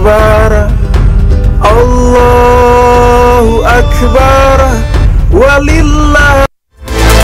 Akbar, Allahu Akbar, walillah.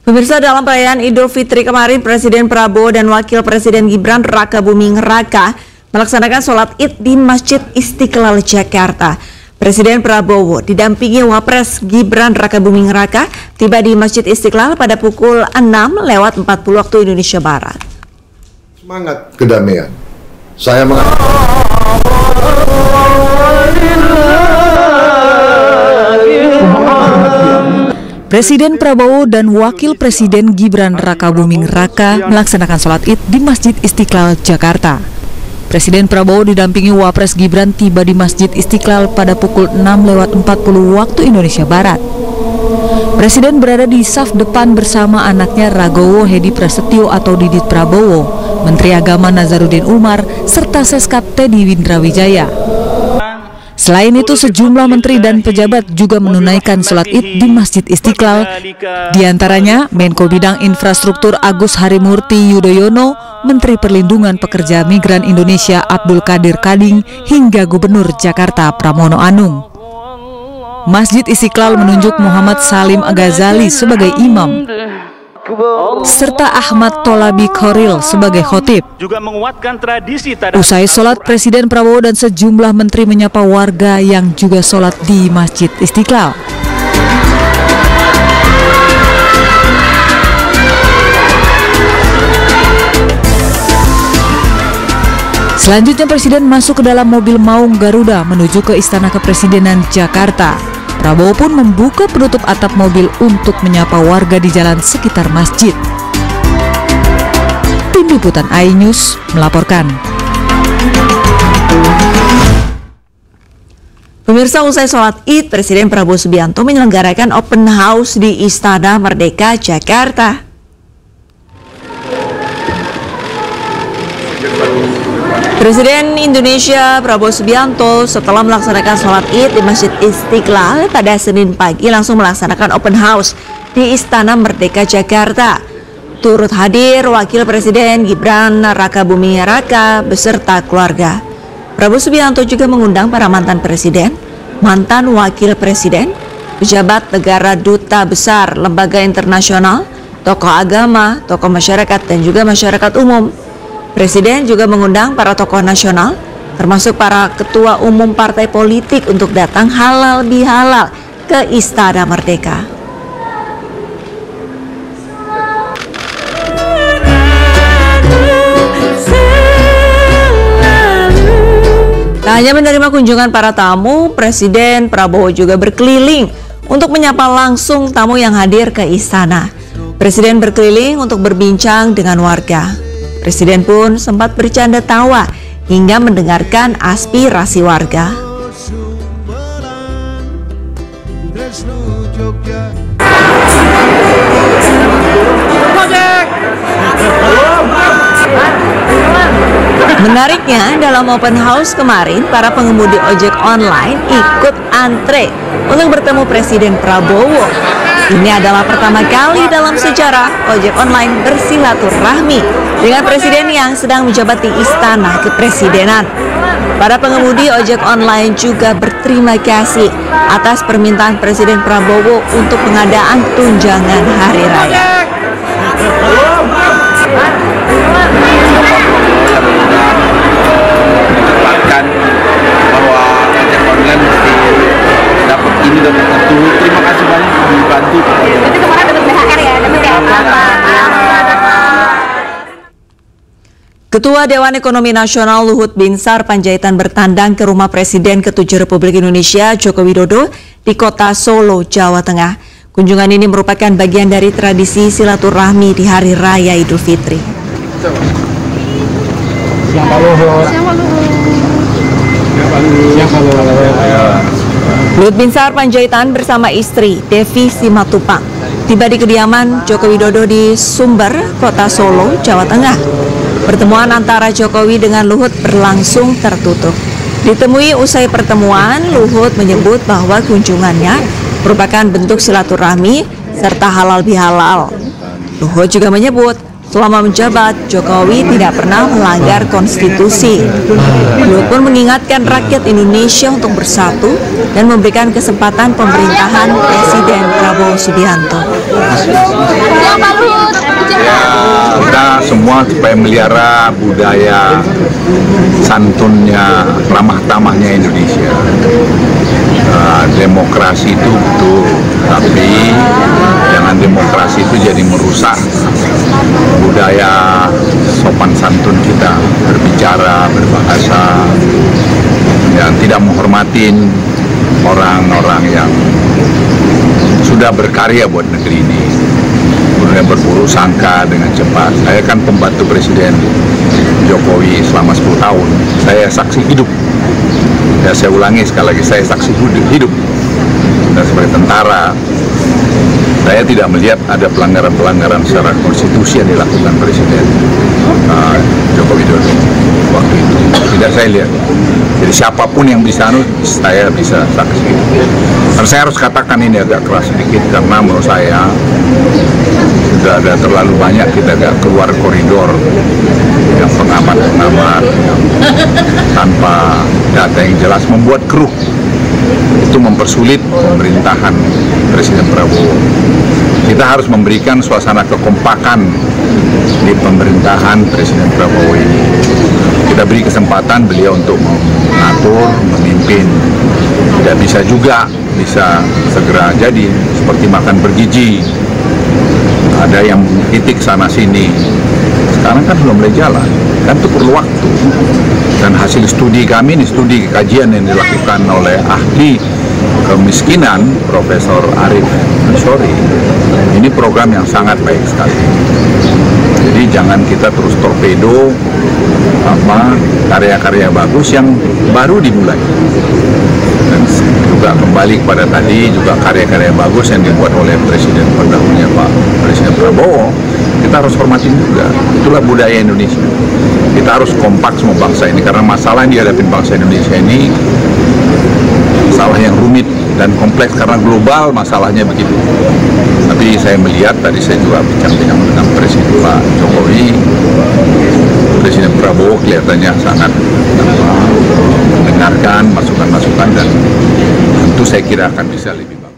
Pemirsa, dalam perayaan Idul Fitri kemarin, Presiden Prabowo dan Wakil Presiden Gibran Rakabuming Raka melaksanakan sholat Id di Masjid Istiqlal Jakarta. Presiden Prabowo didampingi Wapres Gibran Rakabuming Raka tiba di Masjid Istiqlal pada pukul 6:40 waktu Indonesia Barat. Semangat kedamaian. Saya mengatakan Presiden Prabowo dan Wakil Presiden Gibran Rakabuming Raka melaksanakan sholat Id di Masjid Istiqlal Jakarta. Presiden Prabowo didampingi Wapres Gibran tiba di Masjid Istiqlal pada pukul 6:40 waktu Indonesia Barat. Presiden berada di saf depan bersama anaknya Ragowo Hedi Prasetyo atau Didit Prabowo, Menteri Agama Nazarudin Umar, serta Seskap Teddy Windrawijaya. Selain itu, sejumlah menteri dan pejabat juga menunaikan sholat Id di Masjid Istiqlal. Di antaranya Menko Bidang Infrastruktur Agus Harimurti Yudhoyono, Menteri Perlindungan Pekerja Migran Indonesia Abdul Qadir Kading, hingga Gubernur Jakarta Pramono Anung. Masjid Istiqlal menunjuk Muhammad Salim Ghazali sebagai imam, serta Ahmad Tolabi Khoril sebagai khotib. Juga menguatkan tradisi. Usai sholat, Presiden Prabowo dan sejumlah menteri menyapa warga yang juga sholat di Masjid Istiqlal. Selanjutnya Presiden masuk ke dalam mobil maung Garuda menuju ke Istana Kepresidenan Jakarta. Prabowo pun membuka penutup atap mobil untuk menyapa warga di jalan sekitar masjid. Tim Liputan iNews melaporkan. Pemirsa, usai sholat Id, Presiden Prabowo Subianto menyelenggarakan open house di Istana Merdeka Jakarta. Presiden Indonesia Prabowo Subianto setelah melaksanakan sholat Id di Masjid Istiqlal pada Senin pagi langsung melaksanakan open house di Istana Merdeka Jakarta. Turut hadir Wakil Presiden Gibran Rakabuming Raka beserta keluarga. Prabowo Subianto juga mengundang para mantan presiden, mantan wakil presiden, pejabat negara, duta besar, lembaga internasional, tokoh agama, tokoh masyarakat, dan juga masyarakat umum. Presiden juga mengundang para tokoh nasional, termasuk para ketua umum partai politik untuk datang halal bihalal ke Istana Merdeka. Tak hanya menerima kunjungan para tamu, Presiden Prabowo juga berkeliling untuk menyapa langsung tamu yang hadir ke istana. Presiden berkeliling untuk berbincang dengan warga. Presiden pun sempat bercanda tawa hingga mendengarkan aspirasi warga. Menariknya, dalam open house kemarin, para pengemudi ojek online ikut antre untuk bertemu Presiden Prabowo. Ini adalah pertama kali dalam sejarah ojek online bersilaturahmi dengan presiden yang sedang menjabat di Istana Kepresidenan. Para pengemudi ojek online juga berterima kasih atas permintaan Presiden Prabowo untuk pengadaan tunjangan hari raya. Bahwa ojek online mesti dapat ini dan itu. Terima kasih banyak dibantu. Itu kemarin dapat THR ya, dapat ya. Ketua Dewan Ekonomi Nasional Luhut Binsar Panjaitan bertandang ke rumah Presiden ke-7 Republik Indonesia Joko Widodo di kota Solo, Jawa Tengah. Kunjungan ini merupakan bagian dari tradisi silaturahmi di Hari Raya Idul Fitri. Luhut Binsar Panjaitan bersama istri Devi Simatupang tiba di kediaman Joko Widodo di Sumber, Kota Solo, Jawa Tengah. Pertemuan antara Jokowi dengan Luhut berlangsung tertutup. Ditemui usai pertemuan, Luhut menyebut bahwa kunjungannya merupakan bentuk silaturahmi serta halal bihalal. Luhut juga menyebut Selama menjabat, Jokowi tidak pernah melanggar konstitusi. Luhut pun mengingatkan rakyat Indonesia untuk bersatu dan memberikan kesempatan pemerintahan Presiden Prabowo Subianto. Kita semua supaya melihara budaya santunnya, ramah tamahnya Indonesia. Demokrasi itu betul, tapi jangan demokrasi itu jadi merusak budaya sopan santun kita, berbicara, berbahasa, yang tidak menghormatin orang-orang yang sudah berkarya buat negeri ini, kemudian berburu sangka dengan cepat. Saya kan pembantu Presiden Jokowi selama 10 tahun, saya saksi hidup. Ya, saya ulangi sekali lagi, saya saksi hidup. Dan sebagai tentara, saya tidak melihat ada pelanggaran-pelanggaran secara konstitusi yang dilakukan Presiden Joko Widodo waktu itu. Tidak saya lihat. Jadi siapapun yang bisa, saya bisa saksi. Dan saya harus katakan ini agak keras sedikit karena menurut saya sudah ada terlalu banyak kita agak keluar koridor yang pengamat-pengamat yang tanpa data yang jelas membuat keruh. Itu mempersulit pemerintahan Presiden Prabowo. Kita harus memberikan suasana kekompakan di pemerintahan Presiden Prabowo ini. Kita beri kesempatan beliau untuk mengatur, memimpin. Tidak bisa juga bisa segera jadi seperti makan bergiji. Ada yang titik sana sini. Sekarang kan belum mulai jalan, kan itu perlu waktu. Dan hasil studi kami, ini studi kajian yang dilakukan oleh ahli kemiskinan Profesor Arif Ansori, ini program yang sangat baik sekali. Jadi jangan kita terus torpedo karya-karya bagus yang baru dimulai. Dan juga kembali kepada tadi, juga karya-karya bagus yang dibuat oleh Presiden pendahulunya Pak Presiden Prabowo, kita harus hormatin juga. Itulah budaya Indonesia. Kita harus kompak semua bangsa ini, karena masalah yang dihadapi bangsa Indonesia ini masalah yang rumit dan kompleks karena global masalahnya begitu. Tapi saya melihat, tadi saya juga bincang-bincang dengan Presiden Pak Jokowi, Presiden Prabowo kelihatannya sangat mendengarkan masukan-masukan dan tentu saya kira akan bisa lebih bagus.